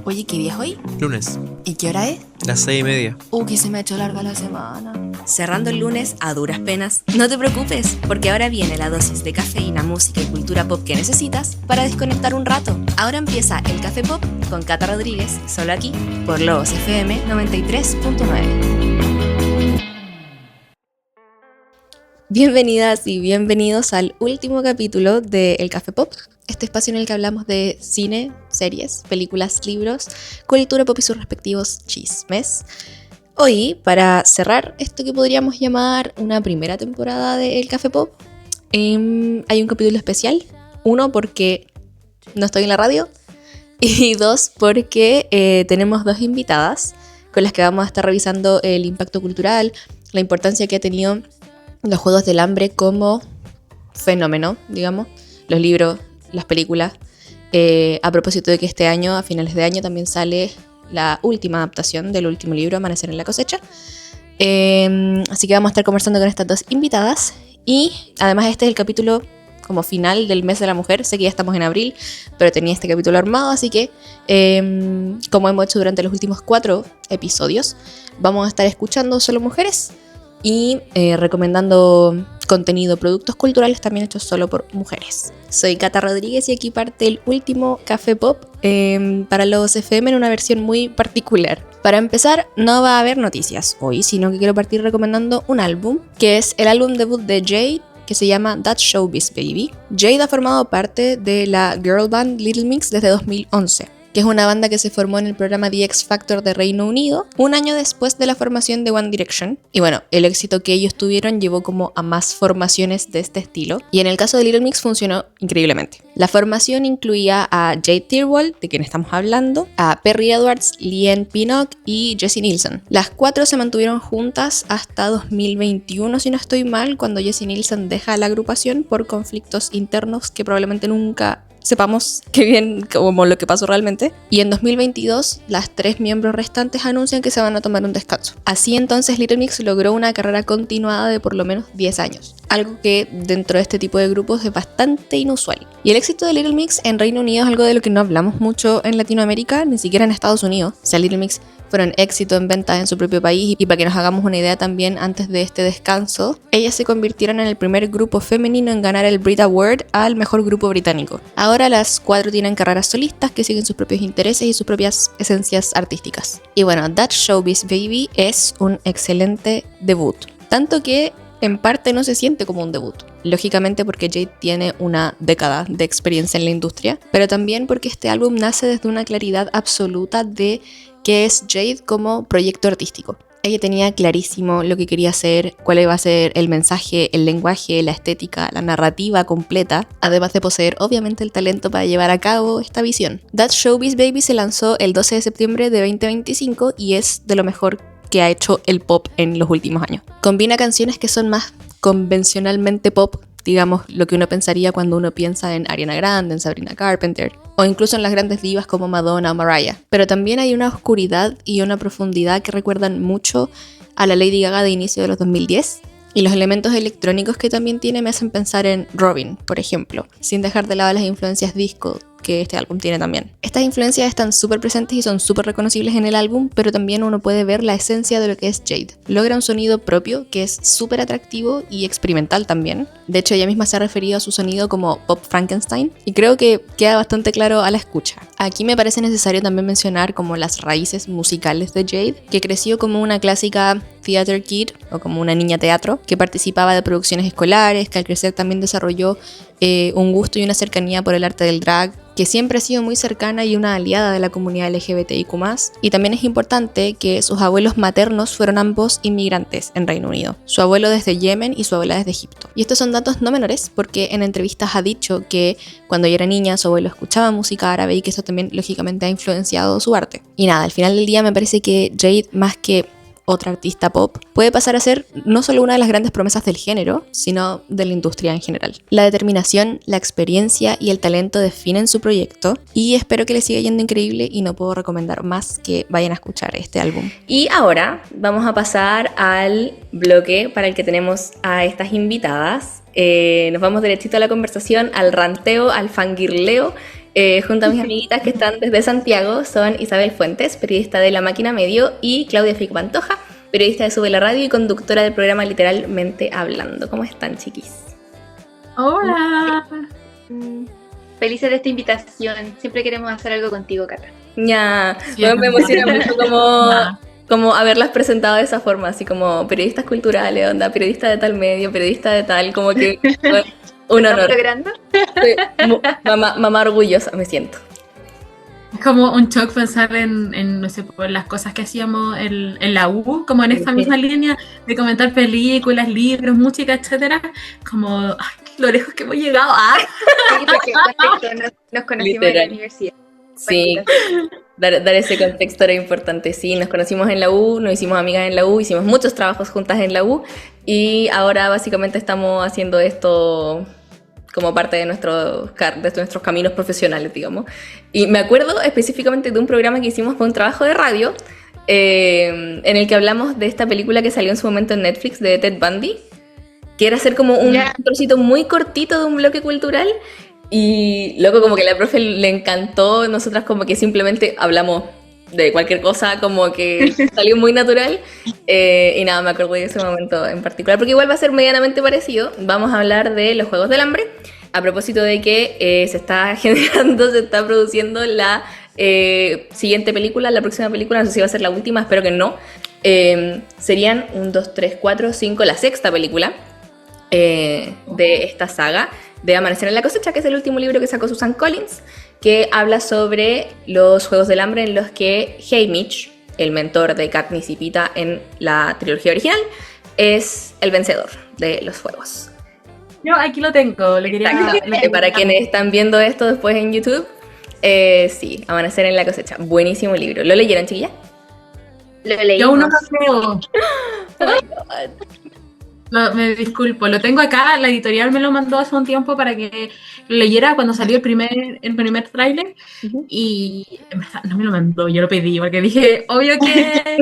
Oye, ¿qué día es hoy? Lunes, ¿Y qué hora es? las 6:30. Que se me ha hecho larga la semana. Cerrando el lunes a duras penas. No te preocupes, porque ahora viene la dosis de cafeína, música y cultura pop que necesitas para desconectar un rato. Ahora empieza el Café Pop con Cata Rodríguez, solo aquí, por Logos FM 93.9. Bienvenidas y bienvenidos al último capítulo de El Café Pop, este espacio en el que hablamos de cine, series, películas, libros, cultura pop y sus respectivos chismes. Hoy, para cerrar esto que podríamos llamar una primera temporada de El Café Pop, hay un capítulo especial. Uno, porque no estoy en la radio, y dos, porque tenemos dos invitadas con las que vamos a estar revisando el impacto cultural, la importancia que ha tenido los Juegos del Hambre como fenómeno, digamos, los libros, las películas, a propósito de que este año, a finales de año, también sale la última adaptación del último libro, Amanecer en la cosecha. Así que vamos a estar conversando con estas dos invitadas. Y además este es el capítulo como final del mes de la mujer. Sé que ya estamos en abril, pero tenía este capítulo armado, así que como hemos hecho durante los últimos 4 episodios, vamos a estar escuchando solo mujeres y recomendando contenido, productos culturales también hechos solo por mujeres. Soy Cata Rodríguez y aquí parte el último Café Pop para los FM en una versión muy particular. Para empezar, no va a haber noticias hoy, sino que quiero partir recomendando un álbum, que es el álbum debut de Jade, que se llama That's Showbiz Baby. Jade ha formado parte de la girl band Little Mix desde 2011. Que es una banda que se formó en el programa The X Factor de Reino Unido, un año después de la formación de One Direction. Y bueno, el éxito que ellos tuvieron llevó como a más formaciones de este estilo, y en el caso de Little Mix funcionó increíblemente. La formación incluía a Jade Thirlwall, de quien estamos hablando, a Perry Edwards, Liane Pinnock y Jessie Nilsson. Las 4 se mantuvieron juntas hasta 2021, si no estoy mal, cuando Jessie Nilsson deja la agrupación por conflictos internos que probablemente nunca sepamos qué bien como lo que pasó realmente. Y en 2022 las 3 miembros restantes anuncian que se van a tomar un descanso. Así entonces Little Mix logró una carrera continuada de por lo menos 10 años, algo que dentro de este tipo de grupos es bastante inusual. Y el éxito de Little Mix en Reino Unido es algo de lo que no hablamos mucho en Latinoamérica, ni siquiera en Estados Unidos. O sea, Little Mix fueron éxito en ventas en su propio país, y para que nos hagamos una idea también, antes de este descanso, ellas se convirtieron en el primer grupo femenino en ganar el Brit Award al mejor grupo británico. Ahora las 4 tienen carreras solistas que siguen sus propios intereses y sus propias esencias artísticas. Y bueno, That's Showbiz Baby es un excelente debut, tanto que en parte no se siente como un debut. Lógicamente porque Jade tiene una década de experiencia en la industria, pero también porque este álbum nace desde una claridad absoluta de qué es Jade como proyecto artístico. Ella tenía clarísimo lo que quería hacer, cuál iba a ser el mensaje, el lenguaje, la estética, la narrativa completa, además de poseer obviamente el talento para llevar a cabo esta visión. That's Showbiz Baby se lanzó el 12 de septiembre de 2025 y es de lo mejor que ha hecho el pop en los últimos años. Combina canciones que son más convencionalmente pop, digamos, lo que uno pensaría cuando uno piensa en Ariana Grande, en Sabrina Carpenter, o incluso en las grandes divas como Madonna o Mariah. Pero también hay una oscuridad y una profundidad que recuerdan mucho a la Lady Gaga de inicio de los 2010. Y los elementos electrónicos que también tiene me hacen pensar en Robyn, por ejemplo, sin dejar de lado las influencias disco que este álbum tiene también. Estas influencias están súper presentes y son súper reconocibles en el álbum, pero también uno puede ver la esencia de lo que es Jade. Logra un sonido propio que es súper atractivo y experimental también. De hecho, ella misma se ha referido a su sonido como Pop Frankenstein, y creo que queda bastante claro a la escucha. Aquí me parece necesario también mencionar como las raíces musicales de Jade, que creció como una clásica theater kid, o como una niña teatro, que participaba de producciones escolares, que al crecer también desarrolló un gusto y una cercanía por el arte del drag, que siempre ha sido muy cercana y una aliada de la comunidad LGBTIQ+. Y también es importante que sus abuelos maternos fueron ambos inmigrantes en Reino Unido. Su abuelo desde Yemen y su abuela desde Egipto. Y estos son datos no menores, porque en entrevistas ha dicho que cuando ella era niña su abuelo escuchaba música árabe y que eso también lógicamente ha influenciado su arte. Y nada, al final del día me parece que Jade, más que otra artista pop, puede pasar a ser no solo una de las grandes promesas del género, sino de la industria en general. La determinación, la experiencia y el talento definen su proyecto, y espero que le siga yendo increíble, y no puedo recomendar más que vayan a escuchar este álbum. Y ahora vamos a pasar al bloque para el que tenemos a estas invitadas. Nos vamos derechito a la conversación, al ranteo, al fangirleo junto a mis amiguitas que están desde Santiago, son Isabel Fuentes, periodista de La Máquina Medio, y Claudia Fic Pantoja, periodista de Sube la Radio y conductora del programa Literalmente Hablando. ¿Cómo están, chiquis? Hola. Felices de esta invitación. Siempre queremos hacer algo contigo, Cata. Ya, bueno, me emociona mucho como haberlas presentado de esa forma, así como periodistas culturales, onda, periodista de tal medio, periodista de tal, como que un honor. ¿Logrando? Mamá orgullosa, me siento. Es como un shock pensar en no sé, por las cosas que hacíamos en la U, como en esta misma línea de comentar películas, libros, música, etcétera, como ay, lo lejos que hemos llegado. Sí, porque nos conocimos Literal. en la universidad. Sí, dar ese contexto era importante. Sí, nos conocimos en la U, nos hicimos amigas en la U, hicimos muchos trabajos juntas en la U y ahora básicamente estamos haciendo esto como parte de nuestros caminos profesionales, digamos. Y me acuerdo específicamente de un programa que hicimos para un trabajo de radio en el que hablamos de esta película que salió en su momento en Netflix de Ted Bundy, que era hacer como un trocito muy cortito de un bloque cultural. Y luego como que a la profe le encantó, nosotras como que simplemente hablamos de cualquier cosa, como que salió muy natural. Y nada, me acordé de ese momento en particular, porque igual va a ser medianamente parecido. Vamos a hablar de los Juegos del Hambre, a propósito de que se está produciendo la siguiente película, la próxima película, no sé si va a ser la última, espero que no. Serían 1, 2, 3, 4, 5, la sexta película de esta saga de Amanecer en la Cosecha, que es el último libro que sacó Susan Collins, que habla sobre los Juegos del Hambre en los que Haymitch, el mentor de Katniss y Pita en la trilogía original, es el vencedor de los juegos. Yo aquí lo tengo, le quería... Para quienes están viendo esto después en YouTube, sí, Amanecer en la Cosecha, buenísimo libro. ¿Lo leyeron, chiquilla? Lo leí. Yo aún no lo creo. Me disculpo, lo tengo acá, la editorial me lo mandó hace un tiempo para que lo leyera cuando salió el primer tráiler. Y en verdad no me lo mandó, yo lo pedí porque dije, obvio que...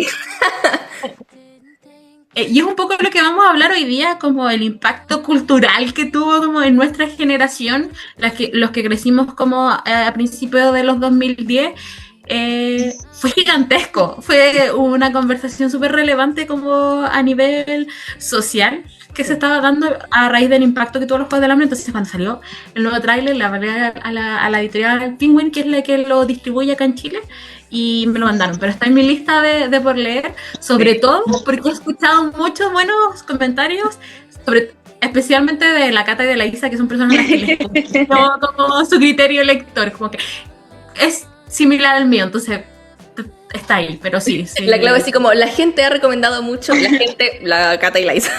Y es un poco lo que vamos a hablar hoy día, como el impacto cultural que tuvo como en nuestra generación, los que crecimos como a principios de los 2010. Fue gigantesco, fue una conversación súper relevante como a nivel social que se estaba dando a raíz del impacto que tuvo los Juegos del Hambre. Entonces cuando salió el nuevo tráiler, le hablé a la editorial Penguin, que es la que lo distribuye acá en Chile, y me lo mandaron, pero está en mi lista de por leer, sobre todo porque he escuchado muchos buenos comentarios especialmente de la Cata y de la Isa, que son personas que les gustó como su criterio lector, como que es similar al mío, entonces está ahí, pero sí. La clave es así como, la gente ha recomendado mucho, la Cata y la Isa.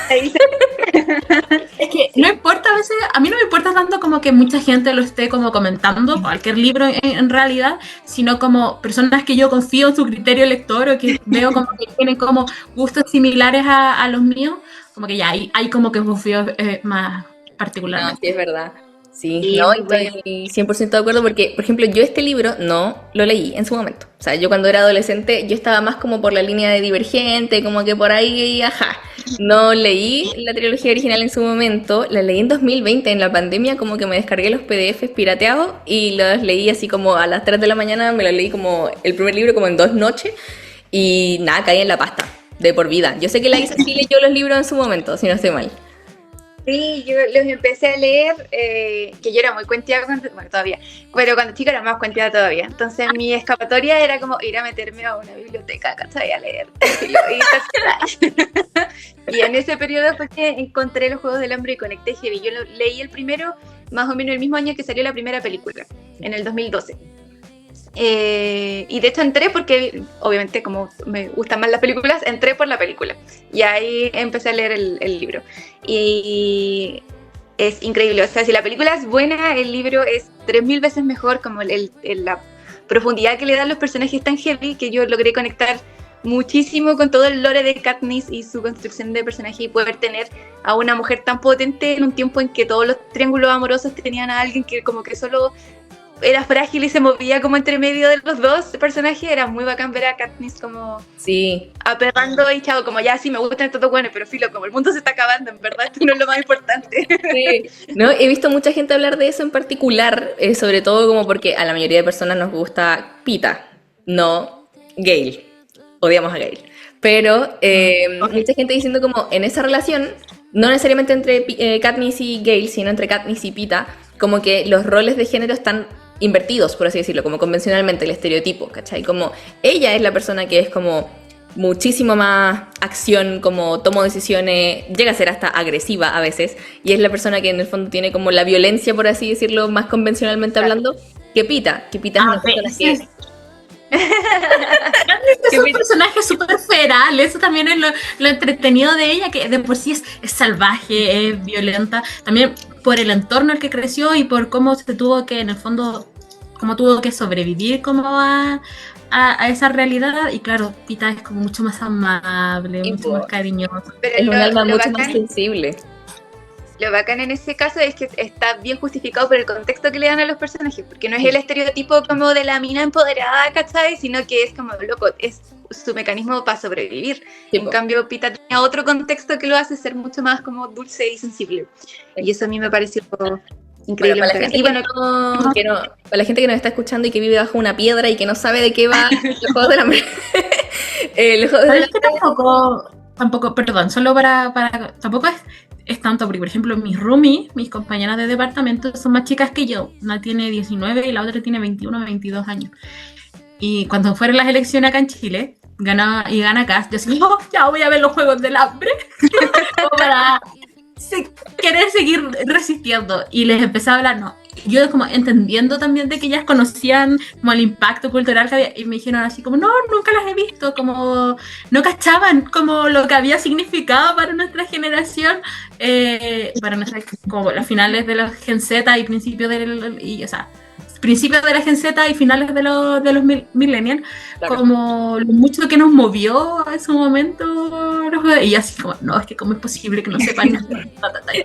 Es que no importa, a veces, a mí no me importa tanto como que mucha gente lo esté como comentando, cualquier libro en realidad, sino como personas que yo confío en su criterio lector o que veo como que tienen como gustos similares a los míos, como que ya hay como que confío más particularmente. No, sí, es verdad. Sí, no, estoy 100% de acuerdo porque, por ejemplo, yo este libro no lo leí en su momento. O sea, yo cuando era adolescente, yo estaba más como por la línea de Divergente, como que por ahí, ajá. No leí la trilogía original en su momento, la leí en 2020, en la pandemia, como que me descargué los PDFs pirateados y los leí así como a las 3 de la mañana, me los leí como el primer libro como en 2 noches y nada, caí en la pasta de por vida. Yo sé que la Isa sí leyó los libros en su momento, si no estoy mal. Sí, yo los empecé a leer, que yo era muy cuenteada, bueno, todavía, pero cuando chica era más cuenteada todavía. Entonces mi escapatoria era como ir a meterme a una biblioteca, ¿cachai? A leer. Y en ese periodo fue que encontré los Juegos del Hambre y conecté heavy. Yo leí el primero más o menos el mismo año que salió la primera película, en el 2012. Y de hecho entré porque obviamente como me gustan más las películas, entré por la película y ahí empecé a leer el libro y es increíble, o sea, si la película es buena, el libro es 3000 veces mejor, como la profundidad que le dan los personajes tan heavy, que yo logré conectar muchísimo con todo el lore de Katniss y su construcción de personaje y poder tener a una mujer tan potente en un tiempo en que todos los triángulos amorosos tenían a alguien que como que solo era frágil y se movía como entre medio de los dos personajes. Era muy bacán ver a Katniss como Sí, aperrando y chavo, como ya sí me gustan estos dos buenos, pero filo, como el mundo se está acabando, en verdad esto no es lo más importante. sí. No, he visto mucha gente hablar de eso en particular, sobre todo como porque a la mayoría de personas nos gusta Pita, no Gale. Odiamos a Gale. Pero mucha gente diciendo como en esa relación, no necesariamente entre Katniss y Gale, sino entre Katniss y Pita, como que los roles de género están invertidos, por así decirlo, como convencionalmente el estereotipo, ¿cachai? Como ella es la persona que es como muchísimo más acción, como tomo decisiones, llega a ser hasta agresiva a veces, y es la persona que en el fondo tiene como la violencia, por así decirlo, más convencionalmente hablando, que Pita es una persona que... Es un personaje súper feral, eso también es lo entretenido de ella, que de por sí es salvaje, es violenta, también por el entorno en el que creció y por cómo se tuvo que, en el fondo, cómo tuvo que sobrevivir como a esa realidad. Y claro, Pita es como mucho más amable, mucho más cariñoso. Pero Es un alma mucho bacán, más sensible. lo bacán en ese caso es que está bien justificado por el contexto que le dan a los personajes, porque no es el estereotipo como de la mina empoderada, ¿cachai? Sino que es como, loco, es su mecanismo para sobrevivir. Sí, En cambio, Pita tenía otro contexto que lo hace ser mucho más como dulce y sensible. Y eso a mí me pareció increíble. Bueno, para la gente Y bueno, para la gente que nos está escuchando y que vive bajo una piedra y que no sabe de qué va los Juegos del Hambre. Los Juegos del ¿Sabes que tampoco, perdón, solo para tampoco es tanto, porque por ejemplo mis roomies, mis compañeras de departamento son más chicas que yo, una tiene 19 y la otra tiene 21 o 22 años. Y cuando fueron las elecciones acá en Chile, gana Kast, yo así, ya voy a ver los Juegos del Hambre, como para querer seguir resistiendo. Y les empecé a hablar, no, yo como entendiendo también de que ellas conocían como el impacto cultural que había, y me dijeron así como, no, nunca las he visto, como no cachaban como lo que había significado para nuestra generación, como las finales de los Gen Z y principios principios de la Gen Z y finales de los millennials, claro. Como lo mucho que nos movió en su momento, y así como, no, es que cómo es posible que no sepan.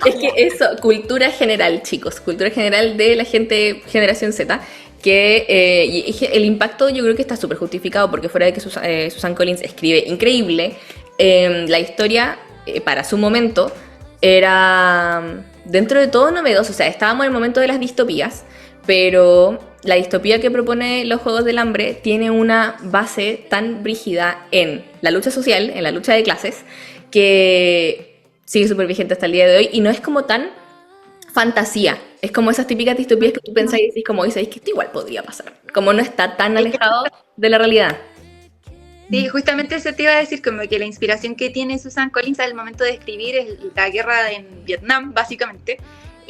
Es que eso, cultura general, chicos, cultura general de la gente generación Z, que el impacto yo creo que está súper justificado, porque fuera de que Susan Collins escribe increíble, la historia para su momento era dentro de todo novedoso, o sea, estábamos en el momento de las distopías, pero la distopía que propone los Juegos del Hambre tiene una base tan brígida en la lucha social, en la lucha de clases, que sigue súper vigente hasta el día de hoy, y no es como tan fantasía, es como esas típicas distopías que tú pensás y decís como, y sabéis que esto igual podría pasar, como no está tan alejado de la realidad. Sí, justamente eso te iba a decir, como que la inspiración que tiene Susan Collins al momento de escribir es la guerra en Vietnam, básicamente.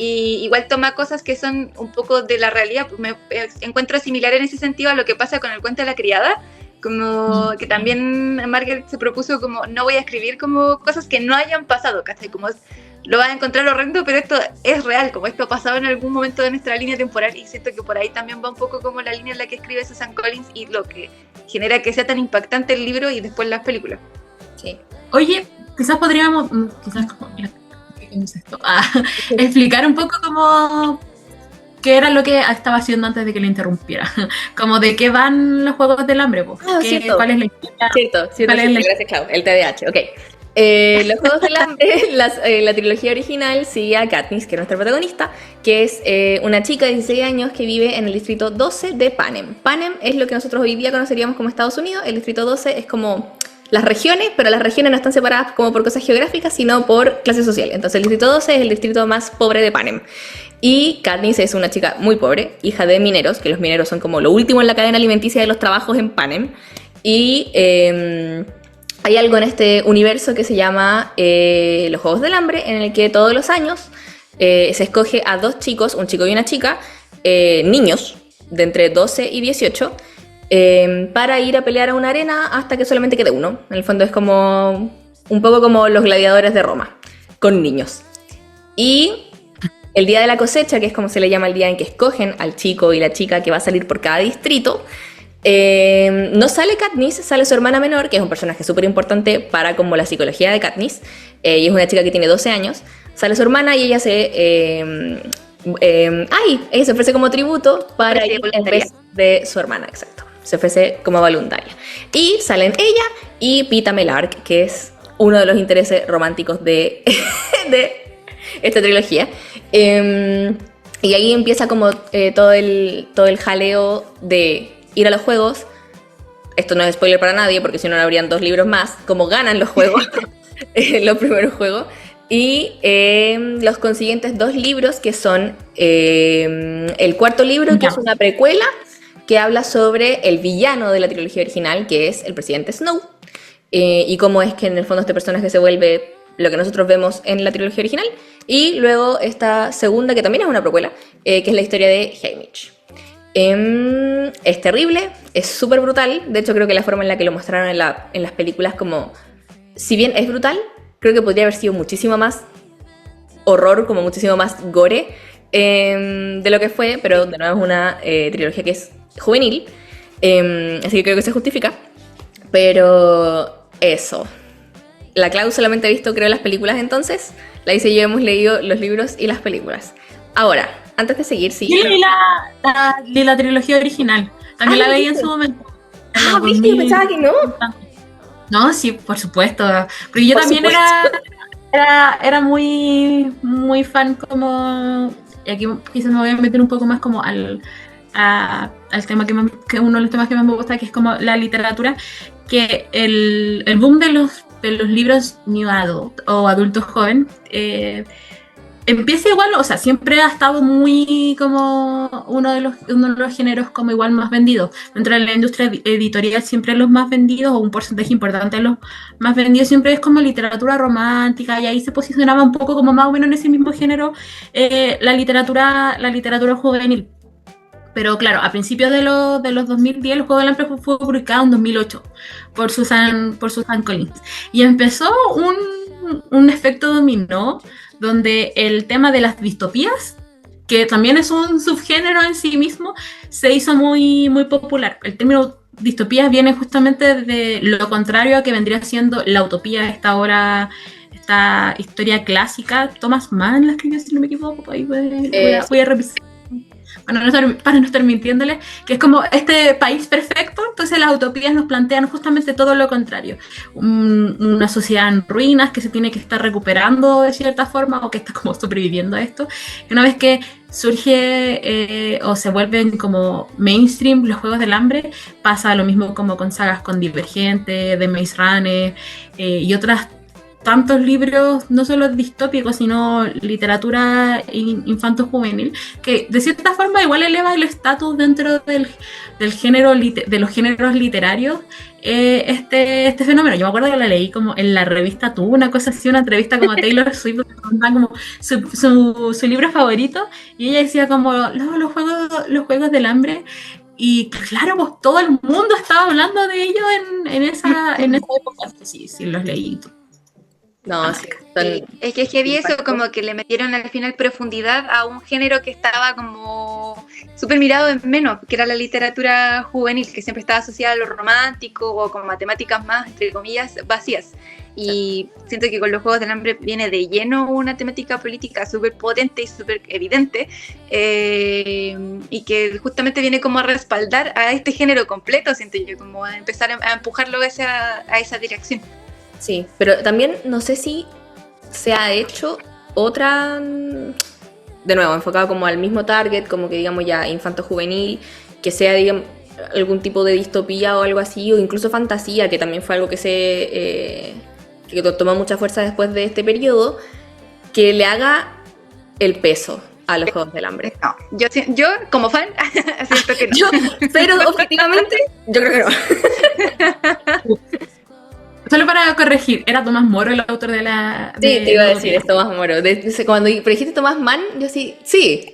Y igual toma cosas que son un poco de la realidad. Me encuentro similar en ese sentido a lo que pasa con el cuento de la criada, como que también Margaret se propuso como no voy a escribir como cosas que no hayan pasado, ¿cachai? Como lo vas a encontrar horrendo, pero esto es real, como esto ha pasado en algún momento de nuestra línea temporal, y siento que por ahí también va un poco como la línea en la que escribe Susan Collins y lo que genera que sea tan impactante el libro y después las películas. Sí. Oye, quizás podríamos, explicar un poco cómo qué era lo que estaba haciendo antes de que le interrumpiera, como de qué van los Juegos del Hambre, ¿cuál es la historia? Cierto, gracias Clau, el TDAH, ok. Los Juegos del Hambre, la trilogía original sigue a Katniss, que es nuestra protagonista, que es una chica de 16 años que vive en el distrito 12 de Panem. Panem es lo que nosotros hoy día conoceríamos como Estados Unidos. El distrito 12 es como las regiones, pero las regiones no están separadas como por cosas geográficas, sino por clase social. Entonces el distrito 12 es el distrito más pobre de Panem. Y Katniss es una chica muy pobre, hija de mineros, que los mineros son como lo último en la cadena alimenticia de los trabajos en Panem. Y hay algo en este universo que se llama los Juegos del Hambre, en el que todos los años se escoge a dos chicos, un chico y una chica, niños de entre 12 y 18, para ir a pelear a una arena hasta que solamente quede uno. En el fondo es como un poco como los gladiadores de Roma, con niños. Y el día de la cosecha, que es como se le llama el día en que escogen al chico y la chica que va a salir por cada distrito, no sale Katniss, sale su hermana menor, que es un personaje súper importante para como la psicología de Katniss, y es una chica que tiene 12 años. Sale su hermana y ella se Ella se ofrece como tributo para Ofrece ir en voluntaria. vez de su hermana, exacto. Se ofrece como voluntaria. Y salen ella y Pita Mellark, que es uno de los intereses románticos de, de esta trilogía. Y ahí empieza como todo el jaleo de ir a los juegos. Esto no es spoiler para nadie, porque si no, no habrían 2 libros más. Como ganan los juegos, los primeros juegos. Y los consiguientes 2 libros, que son el cuarto libro, que es una precuela, que habla sobre el villano de la trilogía original, que es el presidente Snow. Y cómo es que en el fondo este personaje se vuelve lo que nosotros vemos en la trilogía original. Y luego esta segunda, que también es una precuela, que es la historia de Haymitch. Es terrible, es súper brutal. De hecho, creo que la forma en la que lo mostraron en las películas, como, si bien es brutal, creo que podría haber sido muchísimo más horror, como muchísimo más gore de lo que fue, pero de nuevo es una trilogía que es juvenil, así que creo que se justifica. Pero eso, la Clau solamente ha visto, creo, las películas, entonces la Isa y yo hemos leído los libros y las películas. Ahora, antes de seguir, sí. Yo leí la trilogía original. También la veía en su momento. En los ¿viste? Yo 2000. pensaba que no. No, sí, por supuesto. Porque yo Por también supuesto. era muy, muy fan como... Y aquí quizás me voy a meter un poco más como al tema que uno de los temas que más me gusta, que es como la literatura, que el boom de los libros New Adult o adulto joven empieza igual, o sea, siempre ha estado muy como uno de los géneros como igual más vendidos. Dentro de la industria editorial siempre los más vendidos, o un porcentaje importante de los más vendidos, siempre es como literatura romántica, y ahí se posicionaba un poco como más o menos en ese mismo género la literatura juvenil. Pero claro, a principios de los 2010, el Juego del Hambre fue publicado en 2008 por Susan Collins. Y empezó un efecto dominó, donde el tema de las distopías, que también es un subgénero en sí mismo, se hizo muy, muy popular. El término distopías viene justamente de lo contrario a que vendría siendo la utopía, esta historia clásica. Thomas Mann la escribió, si no me equivoco, ahí voy a revisar. Para no estar mintiéndoles, que es como este país perfecto. Entonces las utopías nos plantean justamente todo lo contrario, una sociedad en ruinas que se tiene que estar recuperando de cierta forma, o que está como sobreviviendo a esto. Y una vez que surge o se vuelven como mainstream los Juegos del Hambre, pasa lo mismo como con sagas con Divergente, The Maze Runner y otras tantos libros, no solo distópicos, sino literatura infanto-juvenil, que de cierta forma igual eleva el estatus dentro del género, de los géneros literarios, este fenómeno. Yo me acuerdo que la leí como en la revista Tú, una cosa así, una entrevista como a Taylor Swift, como su libro favorito, y ella decía como, no, los juegos del hambre. Y claro, pues todo el mundo estaba hablando de ellos en esa época. Sí, los leí. No, sí, Sí, es que heavy eso, como que le metieron al final profundidad a un género que estaba como súper mirado en menos, que era la literatura juvenil, que siempre estaba asociada a lo romántico o con matemáticas más, entre comillas, vacías. Y siento que con los Juegos del Hambre viene de lleno una temática política súper potente y súper evidente, y que justamente viene como a respaldar a este género completo, siento yo, como a empezar a empujarlo a esa dirección. Sí, pero también no sé si se ha hecho otra, de nuevo, enfocado como al mismo target, como que digamos ya infanto-juvenil, que sea, digamos, algún tipo de distopía o algo así, o incluso fantasía, que también fue algo que tomó mucha fuerza después de este periodo, que le haga el peso a los Juegos del Hambre. No, yo como fan, siento que no. Pero objetivamente, yo creo que no. Solo para corregir, era Tomás Moro el autor de la... Sí, te iba a decir, es Tomás Moro. Cuando dijiste Tomás Mann, yo sí.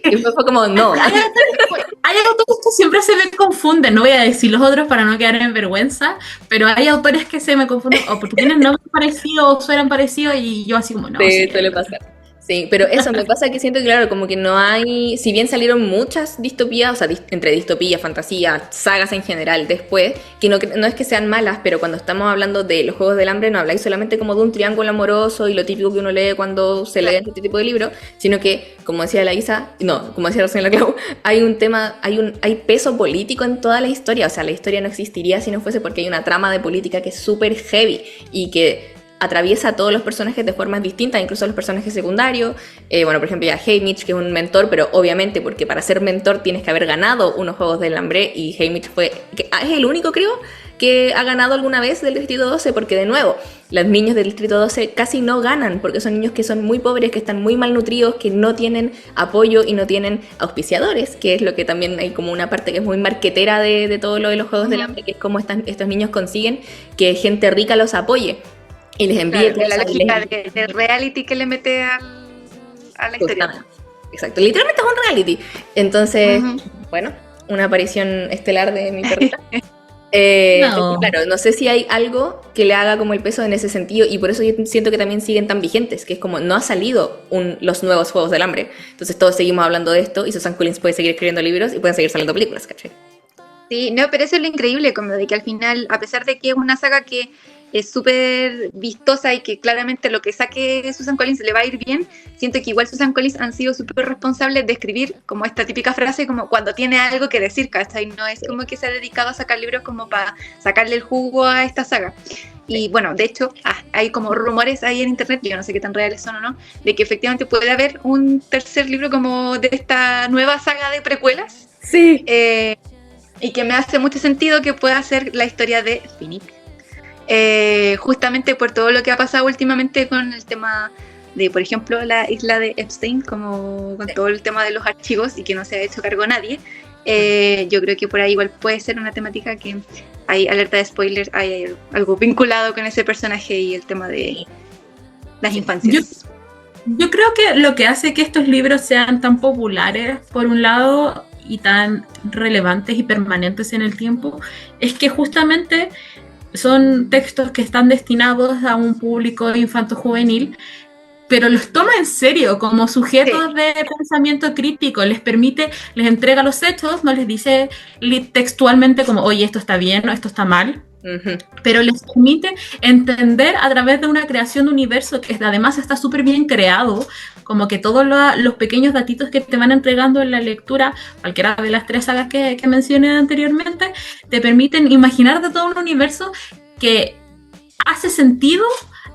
Y fue como, no. Hay autores que siempre se me confunden, no voy a decir los otros para no quedar en vergüenza, pero hay autores que se me confunden o porque tienen nombres parecidos o suenan parecidos, y yo así como, no. Sí, suele pasar. Sí, pero eso me pasa que siento que, claro, como que no hay, si bien salieron muchas distopías, o sea, entre distopía, fantasía, sagas en general después, que no es que sean malas, pero cuando estamos hablando de los Juegos del Hambre no habláis solamente como de un triángulo amoroso y lo típico que uno lee cuando se lee este tipo de libros, sino que, como decía la Isa, no, como decía recién la Clau, hay un tema, hay peso político en toda la historia, o sea, la historia no existiría si no fuese porque hay una trama de política que es súper heavy y que atraviesa a todos los personajes de formas distintas, incluso a los personajes secundarios. Bueno, por ejemplo, ya Haymitch, que es un mentor, pero obviamente porque para ser mentor tienes que haber ganado unos Juegos del Hambre, y Haymitch es el único, creo, que ha ganado alguna vez del Distrito 12, porque de nuevo, los niños del Distrito 12 casi no ganan, porque son niños que son muy pobres, que están muy malnutridos, que no tienen apoyo y no tienen auspiciadores, que es lo que también hay como una parte que es muy marquetera de todo lo de los Juegos del Hambre, que es como estos niños consiguen que gente rica los apoye y les envíe claro, la lógica de reality que le mete a la historia. Exacto, literalmente es un reality. Entonces, bueno, una aparición estelar de mi perrita. No. Claro, no sé si hay algo que le haga como el peso en ese sentido, y por eso yo siento que también siguen tan vigentes, que es como no ha salido los nuevos Juegos del Hambre. Entonces todos seguimos hablando de esto y Susan Collins puede seguir escribiendo libros y pueden seguir saliendo películas, ¿cachai? Sí, no, pero eso es lo increíble, como de que al final, a pesar de que es una saga que es súper vistosa y que claramente lo que saque Susan Collins le va a ir bien, siento que igual Susan Collins han sido súper responsables de escribir como esta típica frase como cuando tiene algo que decir, ¿cachai? No es como que se ha dedicado a sacar libros como para sacarle el jugo a esta saga. Y bueno, de hecho, hay como rumores ahí en internet, yo no sé qué tan reales son o no, de que efectivamente puede haber un tercer libro como de esta nueva saga de precuelas. Sí. Y que me hace mucho sentido que pueda ser la historia de Finnick. Justamente por todo lo que ha pasado últimamente con el tema de, por ejemplo, la isla de Epstein, como con todo el tema de los archivos y que no se ha hecho cargo nadie. Yo creo que por ahí igual puede ser una temática que hay alerta de spoiler, hay algo vinculado con ese personaje y el tema de las infancias. Yo creo que lo que hace que estos libros sean tan populares, por un lado, y tan relevantes y permanentes en el tiempo, es que justamente son textos que están destinados a un público infanto-juvenil, pero los toma en serio como sujetos de pensamiento crítico, les entrega los hechos, no les dice textualmente como, oye, esto está bien o esto está mal, pero les permite entender a través de una creación de universo que además está súper bien creado, como que todos los pequeños datitos que te van entregando en la lectura, cualquiera de las tres sagas que mencioné anteriormente, te permiten imaginar de todo un universo que hace sentido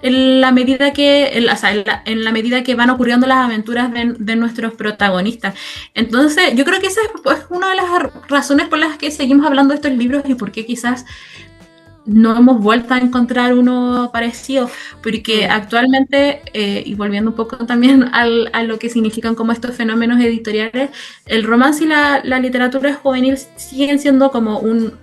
en la medida que en la medida que van ocurriendo las aventuras de nuestros protagonistas. Entonces yo creo que esa es una de las razones por las que seguimos hablando de estos libros y por qué quizás no hemos vuelto a encontrar uno parecido, porque actualmente, y volviendo un poco también a lo que significan como estos fenómenos editoriales, el romance y la literatura juvenil siguen siendo como un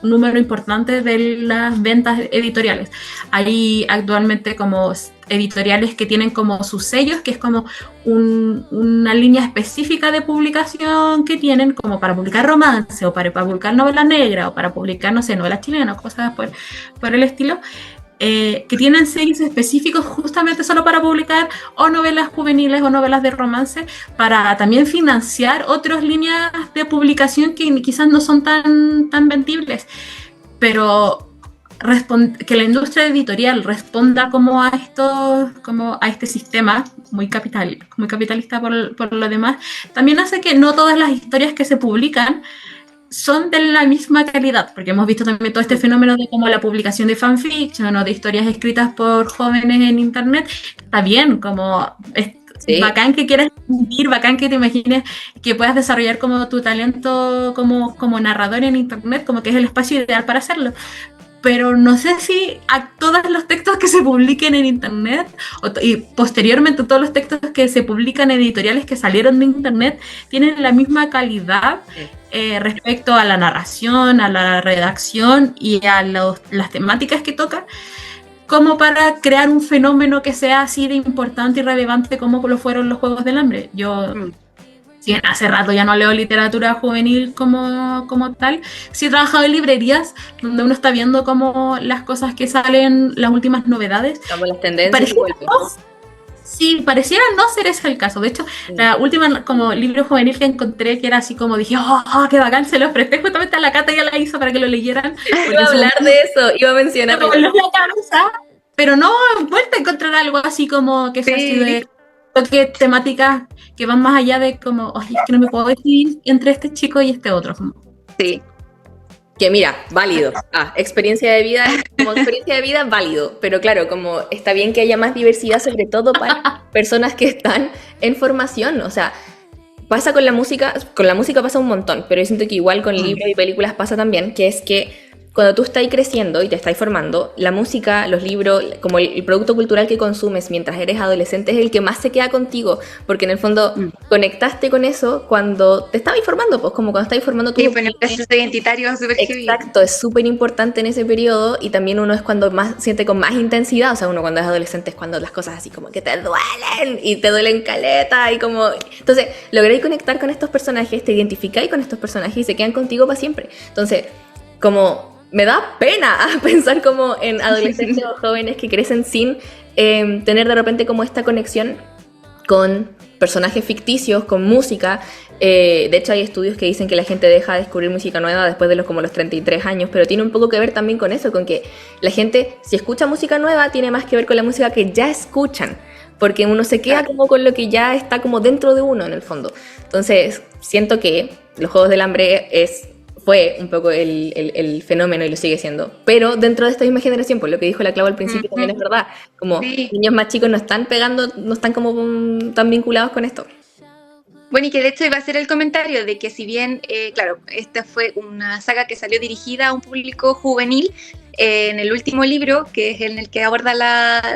número importante de las ventas editoriales. Hay actualmente como editoriales que tienen como sus sellos, que es como una línea específica de publicación que tienen como para publicar romance o para publicar novela negra o para publicar, no sé, novelas chilenas, cosas por el estilo, que tienen sellos específicos justamente solo para publicar o novelas juveniles o novelas de romance, para también financiar otras líneas de publicación que quizás no son tan vendibles, pero que la industria editorial responda como a este sistema muy capitalista por lo demás, también hace que no todas las historias que se publican son de la misma calidad, porque hemos visto también todo este fenómeno de como la publicación de fanfiction o de historias escritas por jóvenes en internet. Está bien, como bacán que quieras vivir, bacán que te imagines que puedas desarrollar como tu talento como narrador en internet, como que es el espacio ideal para hacerlo. Pero no sé si a todos los textos que se publiquen en internet y posteriormente todos los textos que se publican en editoriales que salieron de internet tienen la misma calidad respecto a la narración, a la redacción y a las temáticas que toca, como para crear un fenómeno que sea así de importante y relevante como lo fueron los Juegos del Hambre. Yo hace rato ya no leo literatura juvenil como tal. Sí he trabajado en librerías donde uno está viendo como las cosas que salen, las últimas novedades. Como las tendencias. Sí, pareciera no ser ese el caso. De hecho, la última como libro juvenil que encontré, que era así como dije, qué bacán, se los presté justamente a la Cata, ya la hizo para que lo leyeran. Iba a hablar de eso, iba a mencionarlo. Pero no he vuelto a encontrar algo así como que sea así de toque temáticas que van más allá de como, es que no me puedo decidir entre este chico y este otro. Sí. Que mira, válido. Experiencia de vida, como experiencia de vida, válido. Pero claro, como está bien que haya más diversidad, sobre todo para personas que están en formación. O sea, pasa con la música pasa un montón, pero yo siento que igual con libros y películas pasa también, que es que cuando tú estás creciendo y te estás formando, la música, los libros, como el producto cultural que consumes mientras eres adolescente es el que más se queda contigo, porque en el fondo conectaste con eso cuando te estabas formando, pues como cuando estabas formando tu Sí, pues el proceso identitario súper heavy. Exacto, es súper importante en ese periodo y también uno es cuando más siente con más intensidad, o sea, uno cuando es adolescente es cuando las cosas así como que te duelen y te duelen caleta y como... Entonces, lográis conectar con estos personajes, te identificáis con estos personajes y se quedan contigo para siempre. Entonces, como... Me da pena pensar como en adolescentes o jóvenes que crecen sin tener de repente como esta conexión con personajes ficticios, con música. De hecho hay estudios que dicen que la gente deja de descubrir música nueva después de los 33 años, pero tiene un poco que ver también con eso, con que la gente si escucha música nueva tiene más que ver con la música que ya escuchan, porque uno se queda como con lo que ya está como dentro de uno en el fondo. Entonces siento que los Juegos del Hambre fue un poco el fenómeno y lo sigue siendo. Pero dentro de esta misma generación, por lo que dijo la Clau al principio, también es verdad. Como niños más chicos no están pegando, no están como tan vinculados con esto. Bueno, y que de hecho iba a ser el comentario de que si bien, claro, esta fue una saga que salió dirigida a un público juvenil, en el último libro, que es en el que aborda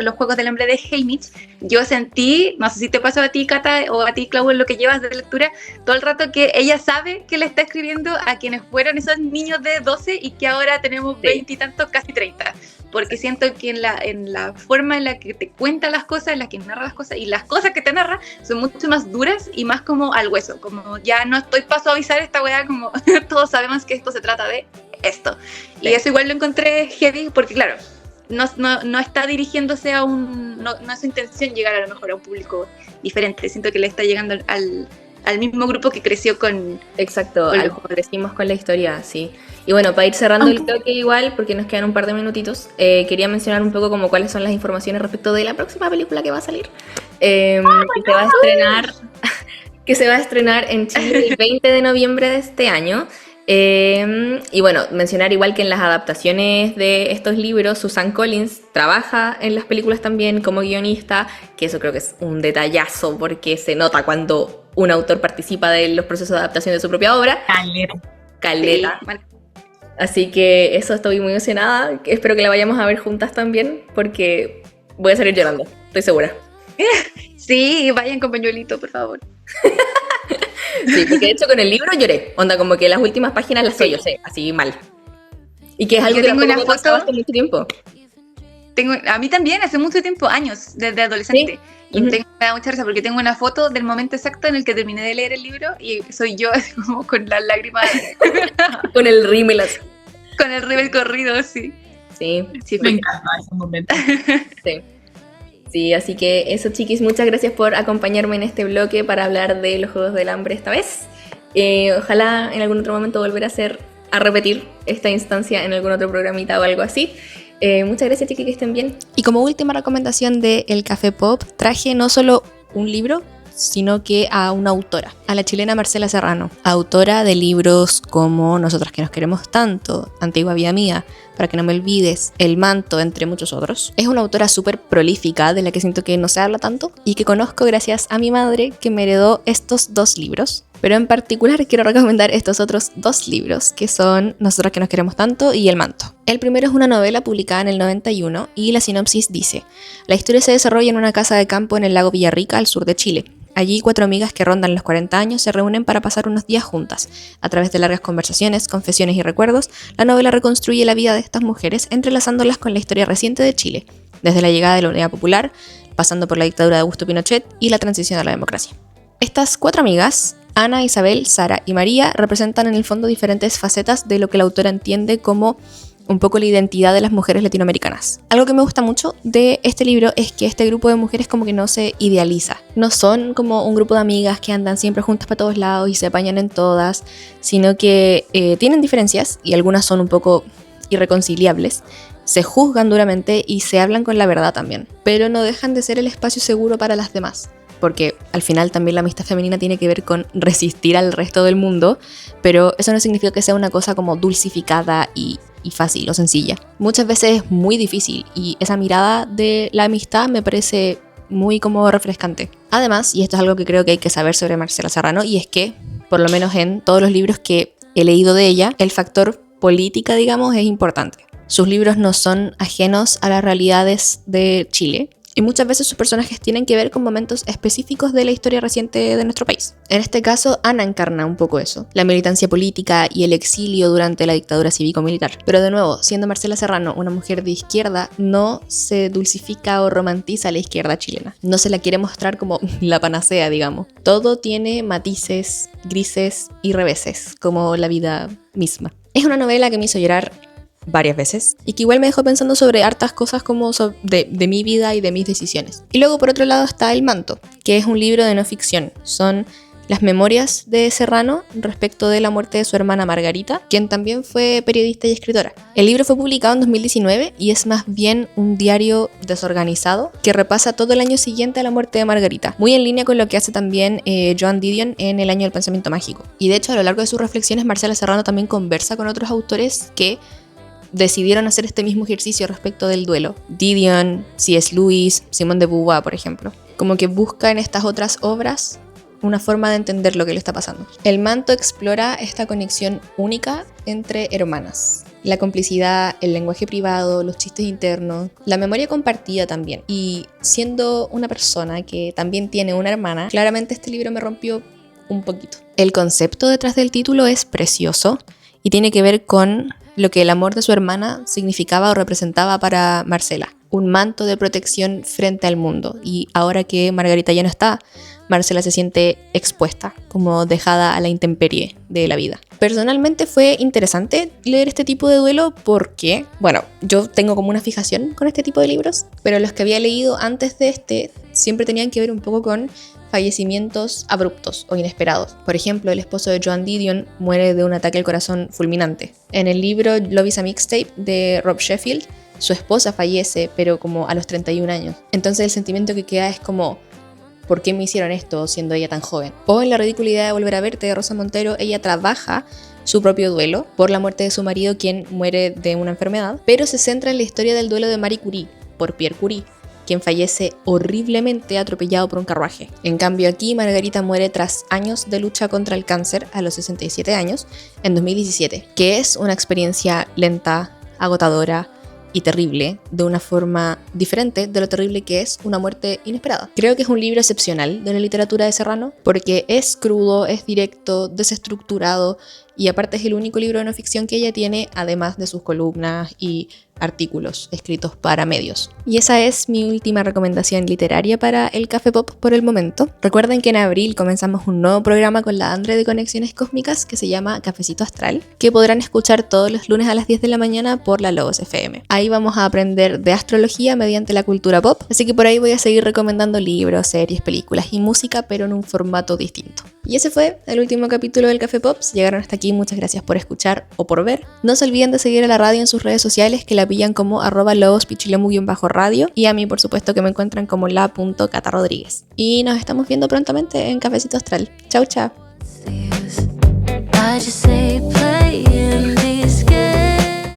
los Juegos del Hambre de Haymitch, yo sentí, no sé si te pasó a ti, Cata, o a ti, Clau, en lo que llevas de lectura, todo el rato que ella sabe que le está escribiendo a quienes fueron esos niños de 12 y que ahora tenemos 20 y tantos, casi 30. Porque siento que en la forma en la que te cuenta las cosas, en la que narra las cosas, y las cosas que te narra son mucho más duras y más como al hueso, como ya no estoy para suavizar esta weá, como todos sabemos que esto se trata de esto. Y eso igual lo encontré heavy, porque claro, no está dirigiéndose a no es su intención llegar a lo mejor a un público diferente, siento que le está llegando al mismo grupo que creció con... Exacto, al que crecimos con la historia, sí. Y bueno, para ir cerrando el toque igual, porque nos quedan un par de minutitos, quería mencionar un poco como cuáles son las informaciones respecto de la próxima película que va a salir, que se va a estrenar en Chile el 20 de noviembre de este año. Y bueno, mencionar igual que en las adaptaciones de estos libros, Susan Collins trabaja en las películas también como guionista, que eso creo que es un detallazo porque se nota cuando un autor participa de los procesos de adaptación de su propia obra. Caleta. Sí. Así que eso, estoy muy emocionada. Espero que la vayamos a ver juntas también, porque voy a salir llorando, estoy segura. Sí, vayan con pañuelito, por favor. Sí, porque de hecho con el libro lloré. Onda, como que las últimas páginas las sollocé, así mal. Y que es algo que tengo una foto hace mucho tiempo. A mí también, hace mucho tiempo, años, desde adolescente. ¿Sí? Y me da mucha risa porque tengo una foto del momento exacto en el que terminé de leer el libro y soy yo como con las lágrimas. Con el rímel. Con el rímel corrido, sí. Sí, me encanta ese momento. Sí, así que eso, chiquis, muchas gracias por acompañarme en este bloque para hablar de los Juegos del Hambre esta vez. Ojalá en algún otro momento volver a repetir esta instancia en algún otro programita o algo así. Muchas gracias, chiquis, que estén bien. Y como última recomendación de El Café Pop, traje no solo un libro, sino que a una autora, a la chilena Marcela Serrano, autora de libros como Nosotras que nos queremos tanto, Antigua vida mía, Para que no me olvides, El manto, entre muchos otros. Es una autora súper prolífica, de la que siento que no se habla tanto, y que conozco gracias a mi madre, que me heredó estos 2 libros. Pero en particular quiero recomendar estos otros 2 libros, que son Nosotras que nos queremos tanto y El manto. El primero es una novela publicada en el 91, y la sinopsis dice: la historia se desarrolla en una casa de campo en el lago Villarrica, al sur de Chile. Allí 4 amigas que rondan los 40 años se reúnen para pasar unos días juntas. A través de largas conversaciones, confesiones y recuerdos, la novela reconstruye la vida de estas mujeres entrelazándolas con la historia reciente de Chile, desde la llegada de la Unidad Popular, pasando por la dictadura de Augusto Pinochet y la transición a la democracia. Estas 4 amigas, Ana, Isabel, Sara y María, representan en el fondo diferentes facetas de lo que la autora entiende como un poco la identidad de las mujeres latinoamericanas. Algo que me gusta mucho de este libro es que este grupo de mujeres como que no se idealiza. No son como un grupo de amigas que andan siempre juntas para todos lados y se apañan en todas, sino que tienen diferencias y algunas son un poco irreconciliables. Se juzgan duramente y se hablan con la verdad también, pero no dejan de ser el espacio seguro para las demás. Porque al final también la amistad femenina tiene que ver con resistir al resto del mundo, pero eso no significa que sea una cosa como dulcificada y fácil o sencilla. Muchas veces es muy difícil y esa mirada de la amistad me parece muy como refrescante. Además, y esto es algo que creo que hay que saber sobre Marcela Serrano, y es que, por lo menos en todos los libros que he leído de ella, el factor política, digamos, es importante. Sus libros no son ajenos a las realidades de Chile, y muchas veces sus personajes tienen que ver con momentos específicos de la historia reciente de nuestro país. En este caso, Ana encarna un poco eso, la militancia política y el exilio durante la dictadura cívico-militar. Pero de nuevo, siendo Marcela Serrano una mujer de izquierda, no se dulcifica o romantiza la izquierda chilena. No se la quiere mostrar como la panacea, digamos. Todo tiene matices, grises y reveses, como la vida misma. Es una novela que me hizo llorar varias veces y que igual me dejó pensando sobre hartas cosas como de mi vida y de mis decisiones. Y luego por otro lado está El manto, que es un libro de no ficción. Son las memorias de Serrano respecto de la muerte de su hermana Margarita, quien también fue periodista y escritora. El libro fue publicado en 2019 y es más bien un diario desorganizado que repasa todo el año siguiente a la muerte de Margarita, muy en línea con lo que hace también Joan Didion en El año del pensamiento mágico. Y de hecho, a lo largo de sus reflexiones, Marcela Serrano también conversa con otros autores que decidieron hacer este mismo ejercicio respecto del duelo. Didion, C.S. Lewis, Simone de Beauvoir, por ejemplo. Como que busca en estas otras obras una forma de entender lo que le está pasando. El manto explora esta conexión única entre hermanas. La complicidad, el lenguaje privado, los chistes internos, la memoria compartida también. Y siendo una persona que también tiene una hermana, claramente este libro me rompió un poquito. El concepto detrás del título es precioso y tiene que ver con lo que el amor de su hermana significaba o representaba para Marcela. Un manto de protección frente al mundo. Y ahora que Margarita ya no está, Marcela se siente expuesta, como dejada a la intemperie de la vida. Personalmente fue interesante leer este tipo de duelo porque, bueno, yo tengo como una fijación con este tipo de libros, pero los que había leído antes de este siempre tenían que ver un poco con fallecimientos abruptos o inesperados. Por ejemplo, el esposo de Joan Didion muere de un ataque al corazón fulminante. En el libro Love is a Mixtape de Rob Sheffield, su esposa fallece, pero como a los 31 años. Entonces el sentimiento que queda es como, ¿por qué me hicieron esto siendo ella tan joven? O en La ridícula idea de volver a verte de Rosa Montero, ella trabaja su propio duelo por la muerte de su marido, quien muere de una enfermedad, pero se centra en la historia del duelo de Marie Curie por Pierre Curie, quien fallece horriblemente atropellado por un carruaje. En cambio aquí Margarita muere tras años de lucha contra el cáncer a los 67 años en 2017, que es una experiencia lenta, agotadora y terrible, de una forma diferente de lo terrible que es una muerte inesperada. Creo que es un libro excepcional de la literatura de Serrano porque es crudo, es directo, desestructurado y aparte es el único libro de no ficción que ella tiene, además de sus columnas y artículos escritos para medios. Y esa es mi última recomendación literaria para el Café Pop por el momento. Recuerden que en abril comenzamos un nuevo programa con la Andre de Conexiones Cósmicas que se llama Cafecito Astral, que podrán escuchar todos los lunes a las 10 de la mañana por la Logos FM. Ahí vamos a aprender de astrología mediante la cultura pop, así que por ahí voy a seguir recomendando libros, series, películas y música, pero en un formato distinto. Y ese fue el último capítulo del Café Pop. Si llegaron hasta aquí, muchas gracias por escuchar o por ver. No se olviden de seguir a la radio en sus redes sociales, que la pillan como @logospichilemu_radio, y a mí, por supuesto, que me encuentran como la.catarodríguez. Y nos estamos viendo prontamente en Cafecito Astral. Chau, chau.